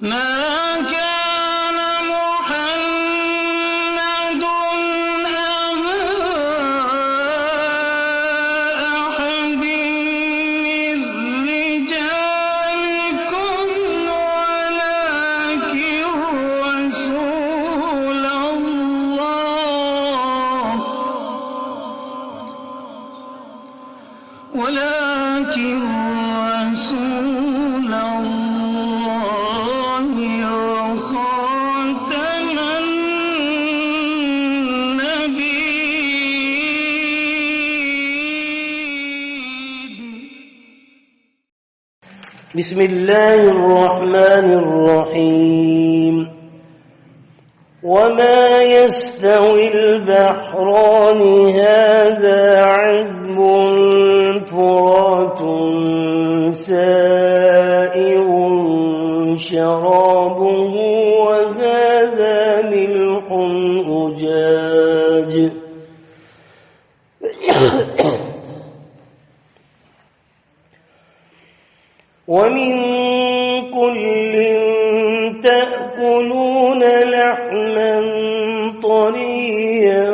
ما كان محمد أبا أحد من رجالكم ولكن رسول الله وخاتم النبيين. بسم الله الرحمن الرحيم. وما يستوي البحران هذا عذب فرات سائغ شرابه وهذا ملح أجاج ومن كل تأكلون لحما طريا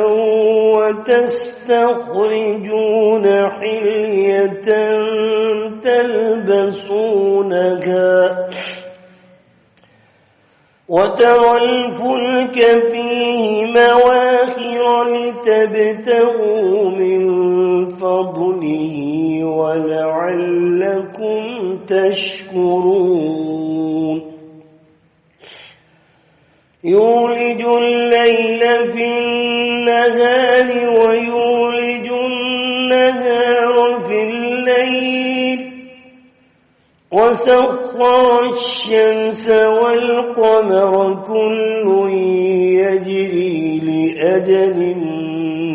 وتستخرجون حلية تلبسونها وترى الفلك فيه مواخر لتبتغوا من فضله ولعلكم تشكرون. يولج الليل في النهار ويولج النهار في الليل وسخر الشمس والقمر كل يجري لأجل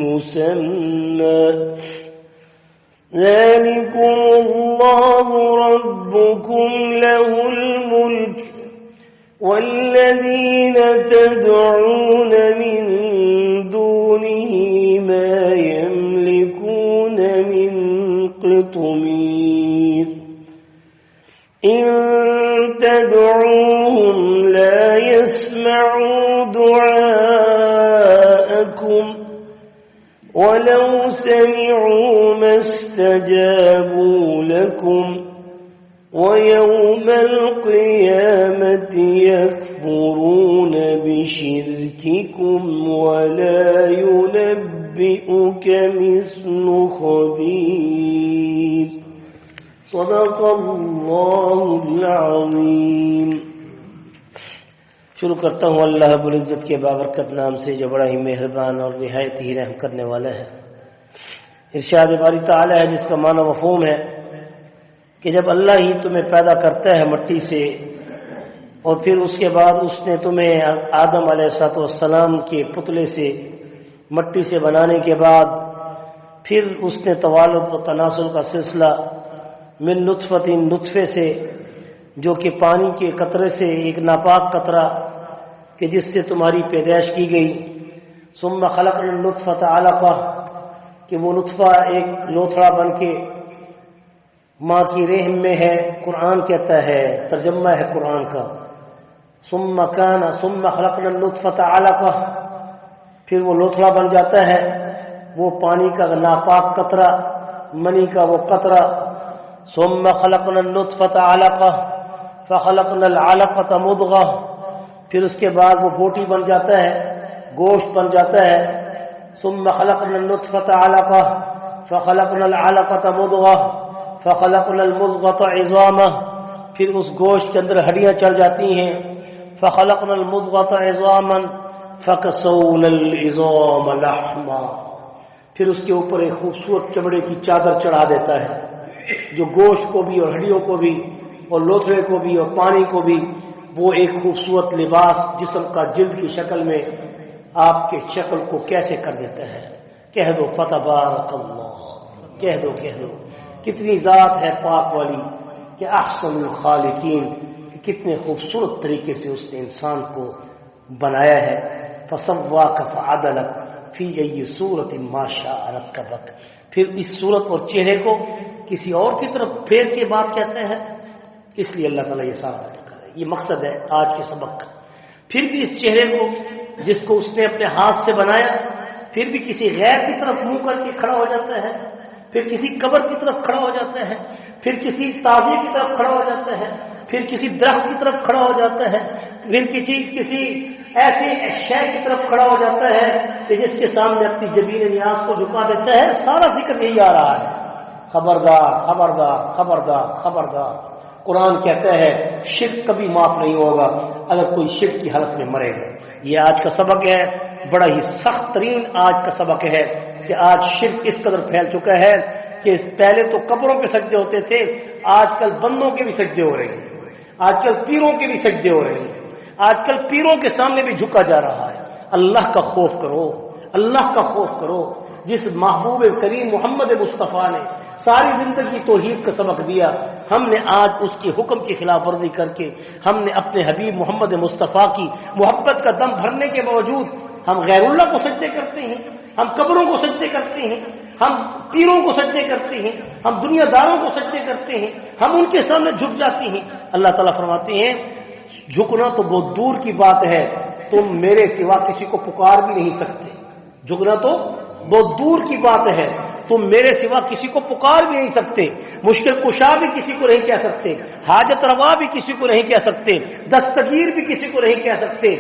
مسمى ذلكم الله ربكم له الملك والذين تدعون من دونه ما يملكون من قطمير إن تدعوهم لا يسمعوا دعاءكم ولو سمعوا ما استجابوا لكم ويوم القيامة يكفرون بشرككم ولا ينبئك مثل خبير. صدق اللہ العظیم. شروع کرتا ہوں اللہ رب العزت کے بابرکت نام سے جو بڑا ہی مہربان اور نہایت ہی رحم کرنے والا ہے. ارشاد باری تعالی ہے جس کا معنی مفہوم ہے کہ جب اللہ ہی تمہیں پیدا کرتا ہے مٹی سے اور پھر اس کے بعد اس نے تمہیں آدم علیہ السلام کے پتلے سے مٹی سے بنانے کے بعد پھر اس نے توالد و تناسل کا سلسلہ من نطفت نطفے سے جو کہ پانی کے قطرے سے ایک ناپاک قطرہ کہ جس سے تمہاری پیدائش کی گئی. ثم خلقنا النطفة علقہ کہ وہ نطفہ ایک لوتھڑا بن کے ماں کی رحم میں ہے. قرآن کہتا ہے ترجمہ ہے قرآن کا ثم خلقنا النطفة علقہ پھر وہ لوتھڑا بن جاتا ہے وہ پانی کا ناپاک قطرہ منی کا وہ قطرہ. ثم خلقنا النطفة علقہ فخلقنا العلقة مضغہ پھر اس کے بعد وہ بوٹی بن جاتا ہے گوشت بن جاتا ہے. ثم خلقنا النطفة علقہ فخلقنا العلقة مضغہ فخلقنا المضغة عظاما پھر اس گوشت کے اندر ہڈیاں چڑھ جاتی ہیں. فخلقنا المضغة عظاما فكسونا العظام لحما پھر اس کے اوپر ایک خوبصورت چمڑے کی چادر چڑھا دیتا ہے جو گوشت کو بھی اور ہڈیوں کو بھی اور لوتھڑے کو بھی اور پانی کو بھی وہ ایک خوبصورت لباس جسم کا جلد کی شکل میں آپ کے شکل کو کیسے کر دیتا ہے. کہہ دو فتبارک اللہ. کہہ دو کتنی ذات ہے پاک والی کہ احسن الخالقین کہ کتنے خوبصورت طریقے سے اس نے انسان کو بنایا ہے. فسواک فعدلک فی ای صورت ما شاء رکبک پھر اس صورت اور چہرے کو کسی اور کی طرف پھیر کے بات کہتے ہیں اس لیے اللہ تعالیٰ یہ صاف بات کر رہی یہ مقصد ہے آج کے سبق کا۔ پھر بھی اس چہرے کو جس کو اس نے اپنے ہاتھ سے بنایا، پھر بھی کسی غیر کی طرف منہ کر کے کھڑا ہو جاتا ہے، پھر کسی قبر کی طرف کھڑا ہو جاتا ہے، پھر کسی تازے کی طرف کھڑا ہو جاتا ہے، پھر کسی درخت کی طرف کھڑا ہو جاتا ہے، پھر کسی ایسے شے کی طرف کھڑا ہو جاتا ہے کہ جس کے سامنے اپنی جبین نیاز کو جھکا دیتا ہے۔ سارا ذکر یہی آ رہا ہے، خبردار خبردار خبردار خبردار۔ قرآن کہتا ہے شرک کبھی معاف نہیں ہوگا اگر کوئی شرک کی حالت میں مرے گا۔ یہ آج کا سبق ہے، بڑا ہی سخت ترین آج کا سبق ہے کہ آج شرک اس قدر پھیل چکا ہے کہ پہلے تو قبروں پہ سجدے ہوتے تھے، آج کل بندوں کے بھی سجدے ہو رہے ہیں، آج کل پیروں کے بھی سجدے ہو رہے ہیں، آج کل پیروں کے سامنے بھی جھکا جا رہا ہے۔ اللہ کا خوف کرو، اللہ کا خوف کرو۔ جس محبوب کریم محمد مصطفیٰ نے ساری زندگی توحید کا سبق دیا، ہم نے آج اس کے حکم کی خلاف ورزی کر کے ہم نے اپنے حبیب محمد مصطفیٰ کی محبت کا دم بھرنے کے باوجود ہم غیر اللہ کو سجدے کرتے ہیں، ہم قبروں کو سجدے کرتے ہیں، ہم پیروں کو سجدے کرتے ہیں، ہم دنیا داروں کو سجدے کرتے ہیں، ہم ان کے سامنے جھک جاتے ہیں۔ اللہ تعالیٰ فرماتے ہیں جھکنا تو بہت دور کی بات ہے، تم میرے سوا کسی کو پکار بھی نہیں سکتے۔ جھکنا تو بہت دور کی بات ہے، تم میرے سوا کسی کو پکار بھی نہیں سکتے، مشکل کشا بھی کسی کو نہیں کہہ سکتے، حاجت روا بھی کسی کو نہیں کہہ سکتے، دستگیر بھی کسی کو نہیں کہہ سکتے،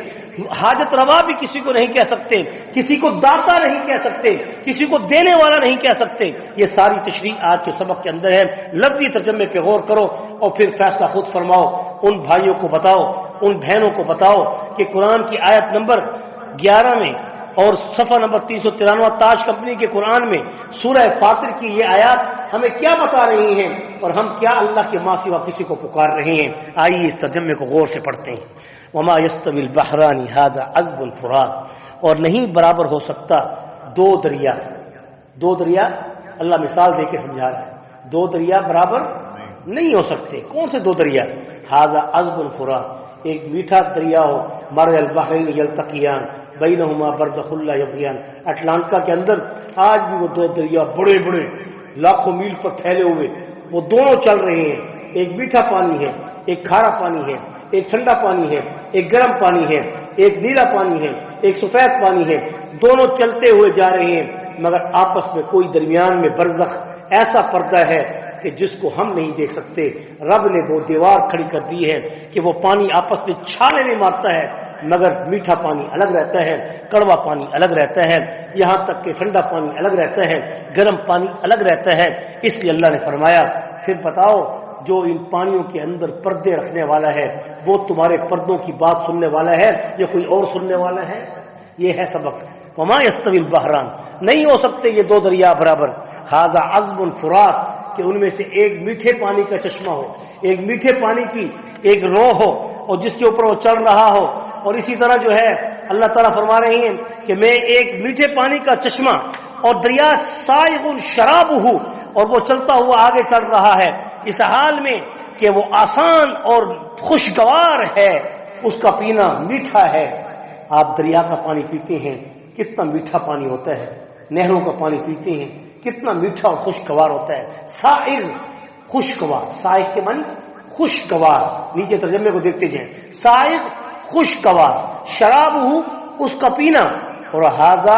حاجت روا بھی کسی کو نہیں کہہ سکتے، کسی کو داتا نہیں کہہ سکتے، کسی کو دینے والا نہیں کہہ سکتے۔ یہ ساری تشریح آج کے سبق کے اندر ہے۔ لفظی ترجمے پہ غور کرو اور پھر فیصلہ خود فرماؤ۔ ان بھائیوں کو بتاؤ، ان بہنوں کو بتاؤ کہ قرآن کی آیت نمبر 11 میں اور صفحہ نمبر 393 تاج کمپنی کے قرآن میں سورہ فاطر کی یہ آیات ہمیں کیا بتا رہی ہیں اور ہم کیا اللہ کے ماں سوا کسی کو پکار رہے ہیں۔ آئیے اس ترجمے کو غور سے پڑھتے ہیں۔ وما يستوي البحران هذا عذب فرات، اور نہیں برابر ہو سکتا دو دریا۔ دو دریا اللہ مثال دے کے سمجھا رہا ہے، دو دریا برابر نہیں ہو سکتے۔ کون سے دو دریا؟ هذا عذب فرات، ایک میٹھا دریا ہو، مرج البحرین یلتقیان بینہما برزخ لا یبغیان، اٹلانٹکا کے اندر آج بھی وہ دو دریا بڑے بڑے لاکھوں میل پر پھیلے ہوئے وہ دونوں چل رہے ہیں۔ ایک میٹھا پانی ہے، ایک کھارا پانی ہے، ایک ٹھنڈا پانی ہے، ایک گرم پانی ہے، ایک نیلا پانی ہے، ایک سفید پانی ہے، دونوں چلتے ہوئے جا رہے ہیں، مگر آپس میں کوئی درمیان میں برزخ ایسا پردہ ہے کہ جس کو ہم نہیں دیکھ سکتے۔ رب نے وہ دیوار کھڑی کر دی ہے کہ وہ پانی آپس میں چھالے نہیں مارتا ہے، مگر میٹھا پانی الگ رہتا ہے، کڑوا پانی الگ رہتا ہے، یہاں تک کہ ٹھنڈا پانی الگ رہتا ہے، گرم پانی الگ رہتا ہے۔ اس لیے اللہ نے فرمایا پھر بتاؤ جو ان پانیوں کے اندر پردے رکھنے والا ہے وہ تمہارے پردوں کی بات سننے والا ہے یا کوئی اور سننے والا ہے؟ یہ ہے سبق۔ وما يستوي البحران، نہیں ہو سکتے یہ دو دریا برابر۔ هذا عذب فرات، کہ ان میں سے ایک میٹھے پانی کا چشمہ ہو، ایک میٹھے پانی کی ایک رو ہو اور جس کے اوپر وہ چل رہا ہو، اور اسی طرح جو ہے اللہ تعالیٰ فرما رہے ہیں کہ میں ایک میٹھے پانی کا چشمہ اور دریا سائغ شرابہ، اور وہ چلتا ہوا آگے چل رہا ہے اس حال میں کہ وہ آسان اور خوشگوار ہے، اس کا پینا میٹھا ہے۔ آپ دریا کا پانی پیتے ہیں کتنا میٹھا پانی ہوتا ہے، نہروں کا پانی پیتے ہیں کتنا میٹھا اور خوشگوار ہوتا ہے۔ سائغ خوشگوار، سائغ کے معنی خوشگوار، نیچے ترجمے کو دیکھتے جائیں، سائغ خوشگوار، شراب ہو اس کا پینا، اور ہاذا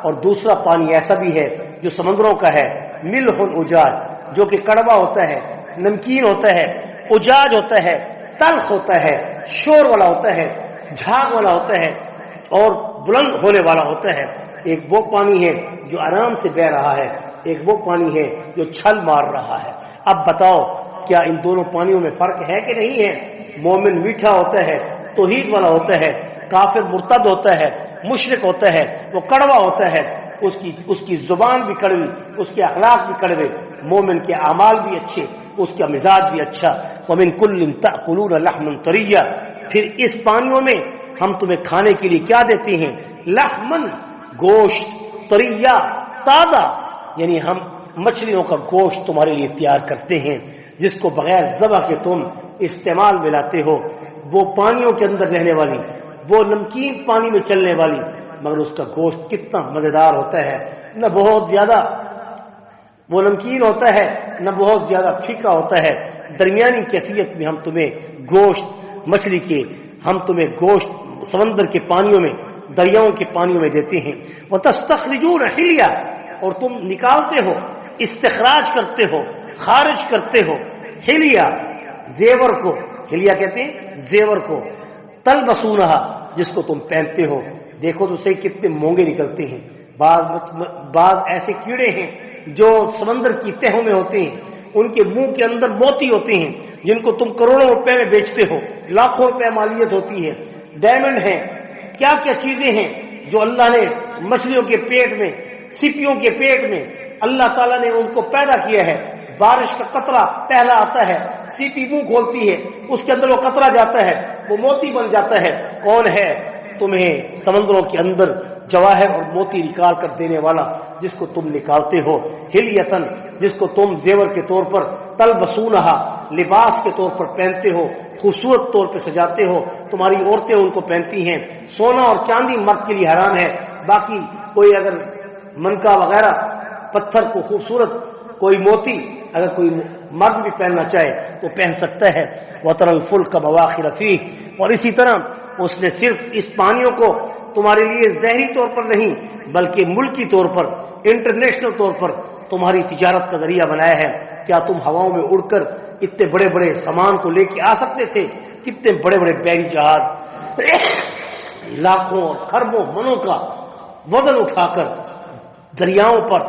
اور دوسرا پانی ایسا بھی ہے جو سمندروں کا ہے، ملح اجاج جو کہ کڑوا ہوتا ہے، نمکین ہوتا ہے، اجاج ہوتا ہے، تلخ ہوتا ہے، شور والا ہوتا ہے، جھاگ والا ہوتا ہے اور بلند ہونے والا ہوتا ہے۔ ایک وہ پانی ہے جو آرام سے بہ رہا ہے، ایک وہ پانی ہے جو چھل مار رہا ہے۔ اب بتاؤ کیا ان دونوں پانیوں میں فرق ہے کہ نہیں ہے؟ مومن میٹھا ہوتا ہے، توحید والا ہوتا ہے، کافر مرتد ہوتا ہے، مشرک ہوتا ہے، وہ کڑوا ہوتا ہے، اس کی زبان بھی کڑوی، اس کے اخلاق بھی کڑوے، مومن کے اعمال بھی اچھے، اس کا مزاج بھی اچھا۔ وَمِن كُلٍّ تَأْكُلُونَ لَحْمًا طَرِيًّا، پھر اس پانیوں میں ہم تمہیں کھانے کے لیے کیا دیتے ہیں؟ لحمن، گوشت، طریہ، تازہ، یعنی ہم مچھلیوں کا گوشت تمہارے لیے تیار کرتے ہیں جس کو بغیر ذبح کے تم استعمال میں لاتے ہو۔ وہ پانیوں کے اندر رہنے والی، وہ نمکین پانی میں چلنے والی، مگر اس کا گوشت کتنا مزیدار ہوتا ہے، نہ بہت زیادہ وہ نمکین ہوتا ہے نہ بہت زیادہ پھیکا ہوتا ہے، درمیانی کیفیت میں ہم تمہیں گوشت مچھلی کے، ہم تمہیں گوشت سمندر کے پانیوں میں، دریاؤں کے پانیوں میں دیتے ہیں۔ وَتَسْتَخْرِجُونَ حِلْيًا، اور تم نکالتے ہو، استخراج کرتے ہو، خارج کرتے ہو، حلیہ زیور کو، حلیہ کہتے ہیں زیور کو، تلبسونہا جس کو تم پہنتے ہو۔ دیکھو تو صحیح کتنے مونگے نکلتے ہیں۔ بعض ایسے کیڑے ہیں جو سمندر کی تہوں میں ہوتے ہیں، ان کے منہ کے اندر موتی ہوتے ہیں جن کو تم کروڑوں روپے میں بیچتے ہو، لاکھوں روپے مالیت ہوتی ہے۔ ڈائمنڈ ہیں، کیا کیا چیزیں ہیں جو اللہ نے مچھلیوں کے پیٹ میں، سیپیوں کے پیٹ میں اللہ تعالیٰ نے ان کو پیدا کیا ہے۔ بارش کا قطرہ پہلا آتا ہے، سیپی منہ کھولتی ہے، اس کے اندر وہ قطرہ جاتا ہے، وہ موتی بن جاتا ہے۔ کون ہے تمہیں سمندروں کے اندر جواہر اور موتی نکال کر دینے والا، جس کو تم نکالتے ہو، حلیتن جس کو تم زیور کے طور پر، تلبسونہا لباس کے طور پر پہنتے ہو، خوبصورت طور پہ سجاتے ہو، تمہاری عورتیں ان کو پہنتی ہیں۔ سونا اور چاندی مرد کے لیے حرام ہے، باقی کوئی اگر منکا وغیرہ پتھر کو خوبصورت، کوئی موتی اگر کوئی مرد بھی پہننا چاہے تو پہن سکتا ہے۔ وَتَرَى الْفُلْكَ مَوَاخِرَ فِيهِ، اور اسی طرح اس نے صرف اس پانیوں کو تمہارے لیے ظاہری طور پر نہیں بلکہ ملکی طور پر، انٹرنیشنل طور پر تمہاری تجارت کا ذریعہ بنایا ہے۔ کیا تم ہواؤں میں اڑ کر اتنے بڑے بڑے سامان کو لے کے آ سکتے تھے؟ کتنے بڑے بڑے بحری جہاز لاکھوں اور خربوں منوں کا وزن اٹھا کر دریاؤں پر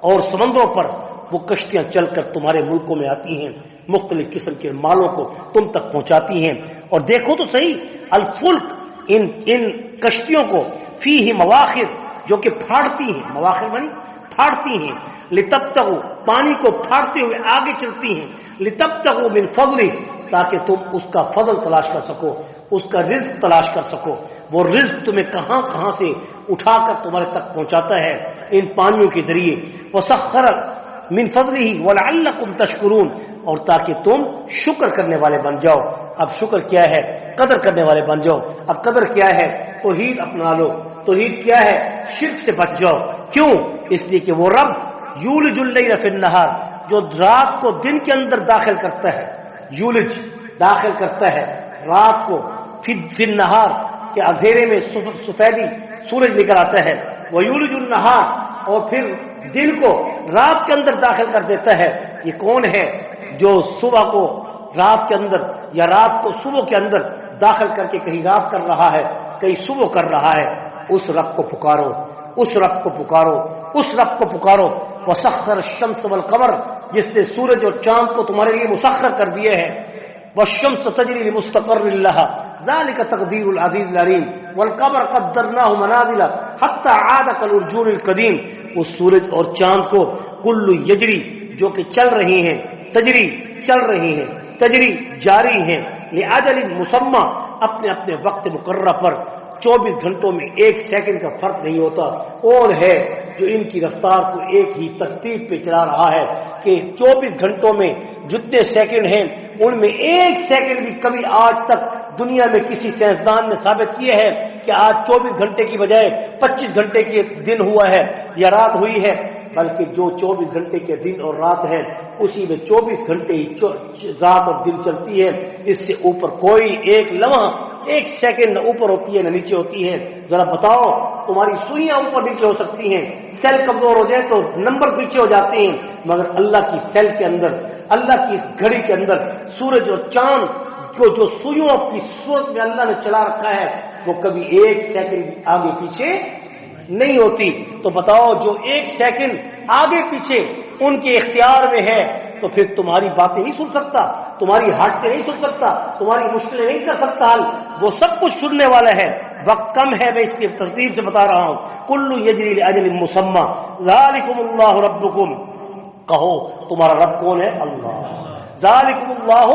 اور سمندروں پر وہ کشتیاں چل کر تمہارے ملکوں میں آتی ہیں، مختلف قسم کے مالوں کو تم تک پہنچاتی ہیں۔ اور دیکھو تو صحیح، الفلک ان کشتیوں کو، فیہ مواخر جو کہ پھاڑتی ہیں، مواخر مانی پھاڑتی ہیں، لتبتغوا پانی کو پھاڑتے ہوئے آگے چلتی ہیں، لتبتغوا من فضلہ تاکہ تم اس کا فضل تلاش کر سکو، اس کا رزق تلاش کر سکو۔ وہ رزق تمہیں کہاں کہاں سے اٹھا کر تمہارے تک پہنچاتا ہے ان پانیوں کے ذریعے۔ وسخر من فضلہ ولعلکم تشکرون، اور تاکہ تم شکر کرنے والے بن جاؤ۔ اب شکر کیا ہے؟ قدر کرنے والے بن جاؤ۔ اب قدر کیا ہے؟ توحید اپنا لو۔ توحید کیا ہے؟ شرک سے بچ جاؤ۔ کیوں؟ اس لیے کہ وہ رب یولج اللیل فی النہار، جو رات کو دن کے اندر داخل کرتا ہے، یولج داخل کرتا ہے رات کو فی النہار کہ اندھیرے میں سفیدی سورج نکل آتا ہے، وہ یولج النہار، اور پھر دن کو رات کے اندر داخل کر دیتا ہے۔ یہ کون ہے جو صبح کو رات کے اندر یا رات کو صبح کے اندر داخل کر کے کہیں رات کر رہا ہے، کہیں صبح کر رہا ہے؟ اس رب کو پکارو، اس رب کو پکارو، اس رب کو پکارو۔ وسخر الشمس والقمر، جس نے سورج اور چاند کو تمہارے لیے مسخر کر دیے ہیں۔ والشمس تجری لمستقر لها ذلك تقدیر العزیز العلیم والقمر قدرناه منازل حتى عاد كالعرجون القدیم۔ اس سورج اور چاند کو کل یجری جو کہ چل رہی ہیں، تجری چل رہی ہیں، تجری جاری ہیں، لأجل مسمى اپنے اپنے وقت مقررہ پر۔ 24 گھنٹوں میں ایک سیکنڈ کا فرق نہیں ہوتا۔ کون ہے جو ان کی رفتار کو ایک ہی ترتیب پہ چلا رہا ہے کہ 24 گھنٹوں میں جتنے سیکنڈ ہیں ان میں ایک سیکنڈ بھی کبھی آج تک دنیا میں کسی سائنسدان نے ثابت کیا ہے کہ آج 24 گھنٹے کی بجائے 25 گھنٹے کے دن ہوا ہے یا رات ہوئی ہے؟ بلکہ جو 24 گھنٹے کے دن اور رات ہے اسی میں 24 گھنٹے ہی رات اور دن چلتی ہے۔ اس سے اوپر کوئی ایک لمحہ، ایک سیکنڈ نہ اوپر ہوتی ہے نہ نیچے ہوتی ہے۔ ذرا بتاؤ، تمہاری سوئیاں اوپر نیچے ہو سکتی ہیں، سیل کمزور ہو جائے تو نمبر پیچھے ہو جاتے ہیں، مگر اللہ کی سیل کے اندر، اللہ کی اس گھڑی کے اندر سورج اور چاند کو جو سوئیوں کی صورت میں اللہ نے چلا رکھا ہے وہ کبھی ایک سیکنڈ آگے پیچھے نہیں ہوتی۔ تو بتاؤ، جو ایک سیکنڈ آگے پیچھے ان کے اختیار میں ہے تو پھر تمہاری باتیں نہیں سن سکتا، تمہاری حاجتیں نہیں سن سکتا، تمہاری مشکلیں نہیں کر سکتا حل، وہ سب کچھ سننے والا ہے۔ وقت کم ہے، میں اس کی ترتیب سے بتا رہا ہوں۔ کل یجری لاجل مسمى ذالکم اللہ ربکم، کہو تمہارا رب کون ہے؟ اللہ۔ ذالکم اللہ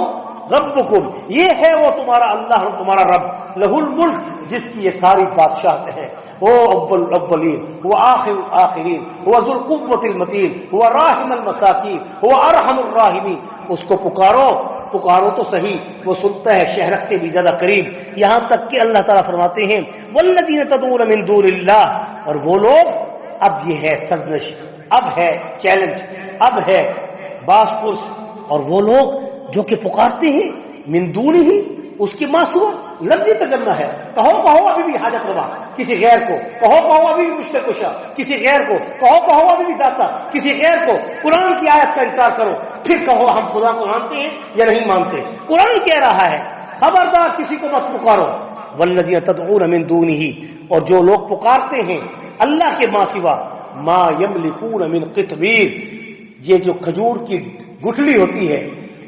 ربکم، یہ ہے وہ تمہارا اللہ، تمہارا رب۔ لہ الملک، جس کی یہ ساری بادشاہت ہے، وہ اول الاولین، وہ آخر الآخرین، وہ ذو القوۃ المتین، وہ راحم المساکین، وہ ارحم الراحمین۔ اس کو پکارو، پکارو تو صحیح، وہ سنتا ہے شہرک سے بھی زیادہ قریب۔ یہاں تک کہ اللہ تعالیٰ فرماتے ہیں والذین تدعون من دون اللہ، اور وہ لوگ، اب یہ ہے سرزنش، اب ہے چیلنج، اب ہے باس پرس، اور وہ لوگ جو کہ پکارتے ہیں من دونہی، اس کی ماں سوا لفظی ترجمہ ہے، کہو ابھی بھی حاجت روا کسی غیر کو، کہو ابھی بھی مشکل کشا کسی غیر کو، کہو ابھی بھی داتا کسی غیر کو، قرآن کی آیت کا انکار کرو، پھر کہو ہم خدا کو مانتے ہیں یا نہیں مانتے۔ قرآن کہہ رہا ہے خبردار کسی کو مت پکارو، والذین تدعون من دونہ، اور جو لوگ پکارتے ہیں اللہ کے ماں سوا، ما یملکون من قطمیر، یہ جو کھجور کی گٹھلی ہوتی ہے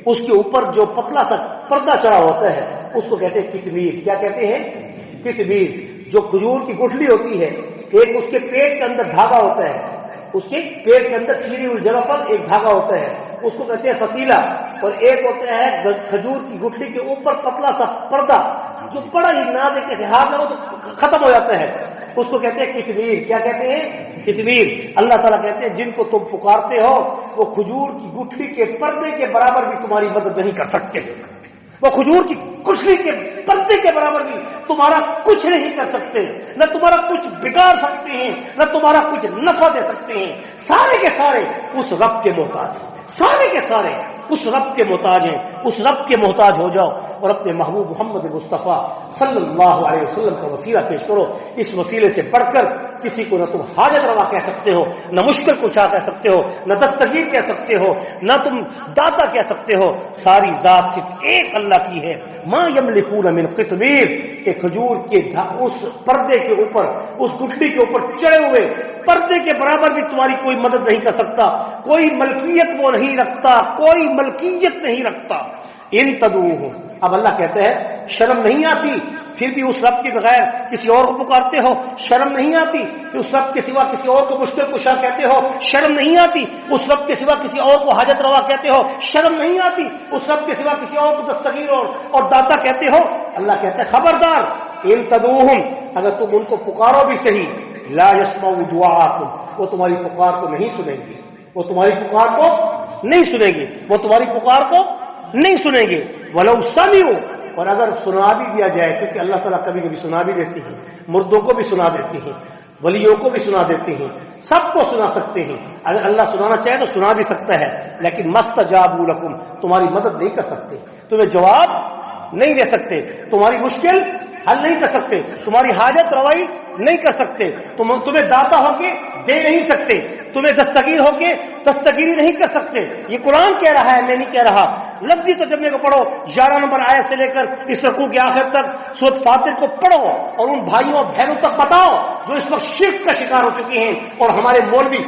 اس کے اوپر جو پتلا سا پردہ چڑھا ہوتا ہے اس کو کہتے ہیں کتمیر۔ کیا کہتے ہیں؟ کتمیر۔ جو کھجور کی گٹھلی ہوتی ہے، ایک اس کے پیٹ کے اندر دھاگا ہوتا ہے، اس کے پیٹ کے اندر چیری ہوئی جگہ پر ایک دھاگا ہوتا ہے، اس کو کہتے ہیں فتیلہ، اور ایک ہوتا ہے کھجور کی گٹھلی کے اوپر پتلا سا پردہ جو بڑا ہی نازک ہے، ہاتھ لگاؤ تو ختم ہو جاتا ہے، اس کو کہتے ہیں کتمیر۔ کیا کہتے ہیں؟ کتمیر۔ اللہ تعالیٰ کہتے ہیں جن کو تم پکارتے ہو وہ کھجور کی گٹھلی کے پردے کے برابر بھی تمہاری مدد نہیں کر سکتے، وہ کھجور کی گٹھلی کے پردے کے برابر بھی تمہارا کچھ نہیں کر سکتے، نہ تمہارا کچھ بگاڑ سکتے ہیں، نہ تمہارا کچھ نفع دے سکتے ہیں۔ سارے کے سارے اس رب کے محتاج ہیں، سارے کے سارے اس رب کے محتاج ہیں۔ اس رب کے محتاج ہو جاؤ اور اپنے محبوب محمد مصطفیٰ صلی اللہ علیہ وسلم کا وسیلہ پیش کرو۔ اس وسیلے سے بڑھ کر کسی کو نہ تم حاجت روا کہہ سکتے ہو، نہ مشکل کشا کہہ سکتے ہو، نہ دستگیر کہہ سکتے ہو، نہ تم داتا کہہ سکتے ہو۔ ساری ذات صرف ایک اللہ کی ہے۔ ما یملکون من قطمیر، کہ کھجور کے اس پردے کے اوپر، اس گٹھلی کے اوپر چڑھے ہوئے پردے کے برابر بھی تمہاری کوئی مدد نہیں کر سکتا، کوئی ملکیت وہ نہیں رکھتا، کوئی ملکیت نہیں رکھتا۔ ان تدعوہم، اب اللہ کہتے ہیں شرم نہیں آتی پھر بھی اس رب کے بغیر کسی اور کو پکارتے ہو؟ شرم نہیں آتی کہ اس رب کے سوا کسی اور کو مشکل کشا کہتے ہو؟ شرم نہیں آتی اس رب کے سوا کسی اور کو حاجت روا کہتے ہو؟ شرم نہیں آتی اس رب کے سوا کسی اور کو دستگیر اور داتا کہتے ہو؟ اللہ کہتے ہیں خبردار، ان تدعوہم، اگر تم ان کو پکارو بھی صحیح، لا يسمعوا دعاءکم، وہ تمہاری پکار کو نہیں سنیں گے، وہ تمہاری پکار کو نہیں سنیں گے، وہ تمہاری پکار کو نہیں سنیں گے۔ ولو سمعوا، اور اگر سنا بھی دیا جائے، کیونکہ اللہ تعالیٰ کبھی کبھی سنا بھی دیتی ہیں، مردوں کو بھی سنا دیتی ہیں، ولیوں کو بھی سنا دیتے ہیں، سب کو سنا سکتے ہیں، اگر اللہ سنانا چاہے تو سنا بھی سکتا ہے، لیکن مستجابوا لکم، تمہاری مدد نہیں کر سکتے، تمہیں جواب نہیں دے سکتے، تمہاری مشکل حل نہیں کر سکتے، تمہاری حاجت روائی نہیں کر سکتے، تمہیں داتا ہو کے دے نہیں سکتے، تمہیں دستگیر ہو کے دستگیری نہیں کر سکتے۔ یہ قرآن کہہ رہا ہے، میں نہیں کہہ رہا۔ لفظی ترجمے کو پڑھو، 11 نمبر آیت سے لے کر اس رکوع کے آخر تک سورۃ فاطر کو پڑھو اور ان بھائیوں اور بہنوں تک بتاؤ جو اس وقت شرک کا شکار ہو چکی ہیں، اور ہمارے مولوی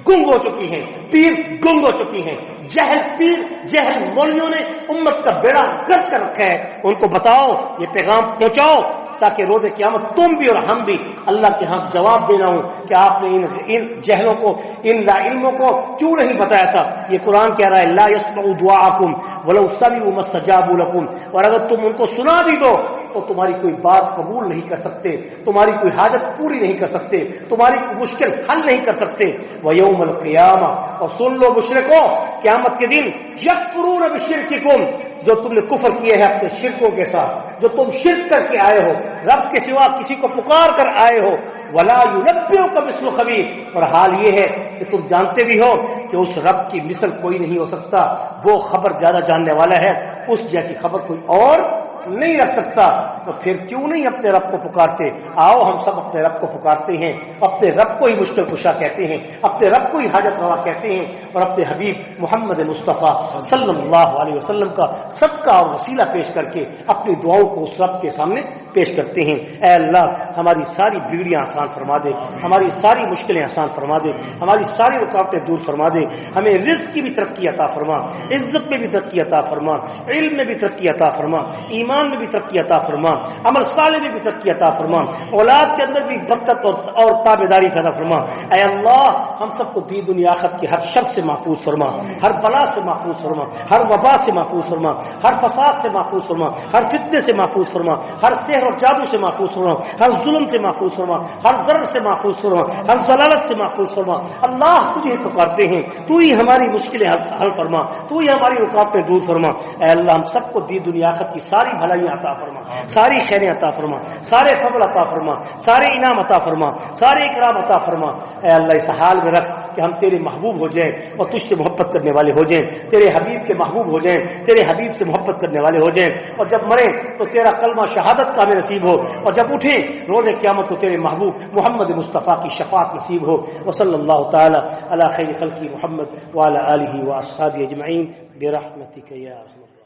گنگ ہو چکی ہیں، پیر گنگ ہو چکی ہیں، جہل پیر جہل مولویوں نے امت کا بیڑا گرک کر رکھا ہے۔ ان کو بتاؤ، یہ پیغام پہنچاؤ تاکہ روز قیامت تم بھی اور ہم بھی اللہ کے ہاں جواب دینا ہوں کہ آپ نے ان جہلوں کو، ان لا علموں کو کیوں نہیں بتایا تھا۔ یہ قرآن کہہ رہا ہے لا يسمعوا دعاءکم ولو سمعوا ما استجابوا لکم، اور اگر تم ان کو سنا بھی دو تو تمہاری کوئی بات قبول نہیں کر سکتے، تمہاری کوئی حاجت پوری نہیں کر سکتے، تمہاری کوئی مشکل حل نہیں کر سکتے۔ ویوم القیامہ، اور سن لو مشرکو، قیامت کے دن یکفرون بشرککم، جو تم نے کفر کیے ہیں اپنے شرکوں کے ساتھ، جو تم شرک کر کے آئے ہو، رب کے سوا کسی کو پکار کر آئے ہو، ولا ينبئك مثل خبیر، اور حال یہ ہے کہ تم جانتے بھی ہو کہ اس رب کی مثل کوئی نہیں ہو سکتا، وہ خبر زیادہ جاننے والا ہے، اس جیسی خبر کوئی اور نہیں رکھ سکتا۔ تو پھر کیوں نہیں اپنے رب کو پکارتے؟ آؤ ہم سب اپنے رب کو پکارتے ہیں، اپنے رب کو ہی مشکل کشا کہتے ہیں، اپنے رب کو ہی حاجت روا کہتے ہیں، اور اپنے حبیب محمد مصطفیٰ صلی اللہ علیہ وسلم کا صدقہ اور وسیلہ پیش کر کے اپنی دعاؤں کو اس رب کے سامنے پیش کرتے ہیں۔ اے اللہ، ہماری ساری بگڑیاں آسان فرما دے، ہماری ساری مشکلیں آسان فرما دے، ہماری ساری رکاوٹیں دور فرما دے، ہمیں رزق کی بھی ترقی عطا فرما، عزت میں بھی ترقی عطا فرما، علم میں بھی ترقی عطا فرما، ایمان میں بھی ترقی عطا فرما، عمل صالح میں بھی ترقی عطا فرما، اولاد کے اندر بھی برکت اور تابعداری عطا فرما۔ اے اللہ، ہم سب کو دین دنیا آخرت کی ہر شر سے محفوظ فرما، ہر بلا سے محفوظ فرما، ہر وبا سے محفوظ فرما، ہر فساد سے محفوظ فرما، ہر فتنے سے محفوظ فرما، ہر سحر اور جادو سے محفوظ فرما، ہر ظلم سے محفوظ فرما، ہر ضرر سے محفوظ فرما، ہر ضلالت سے محفوظ فرما۔ اللہ، تجھے پکارتے ہیں، تو ہی ہماری مشکلیں حل فرما، تو ہی ہماری رکاوٹیں دور فرما۔ اے اللہ، ہم سب کو دین دنیا آخرت کی ساری بھلائیاں عطا فرما، ساری خیریں عطا فرما، سارے فضل عطا فرما، سارے انعام عطا فرما، سارے اکرام عطا فرما۔ اے اللہ، اس حال میں رکھ کہ ہم تیرے محبوب ہو جائیں اور تجھ سے محبت کرنے والے ہو جائیں، تیرے حبیب کے محبوب ہو جائیں، تیرے حبیب سے محبت کرنے والے ہو جائیں، اور جب مریں تو تیرا کلمہ شہادت کا ہمیں نصیب ہو، اور جب اٹھیں روز قیامت تو تیرے محبوب محمد مصطفیٰ کی شفاعت نصیب ہو۔ وصلی اللہ تعالی علی خیر خلقی محمد وعلی آلہ واصحابہ اجمعین برحمتک یا ارحم الراحمین۔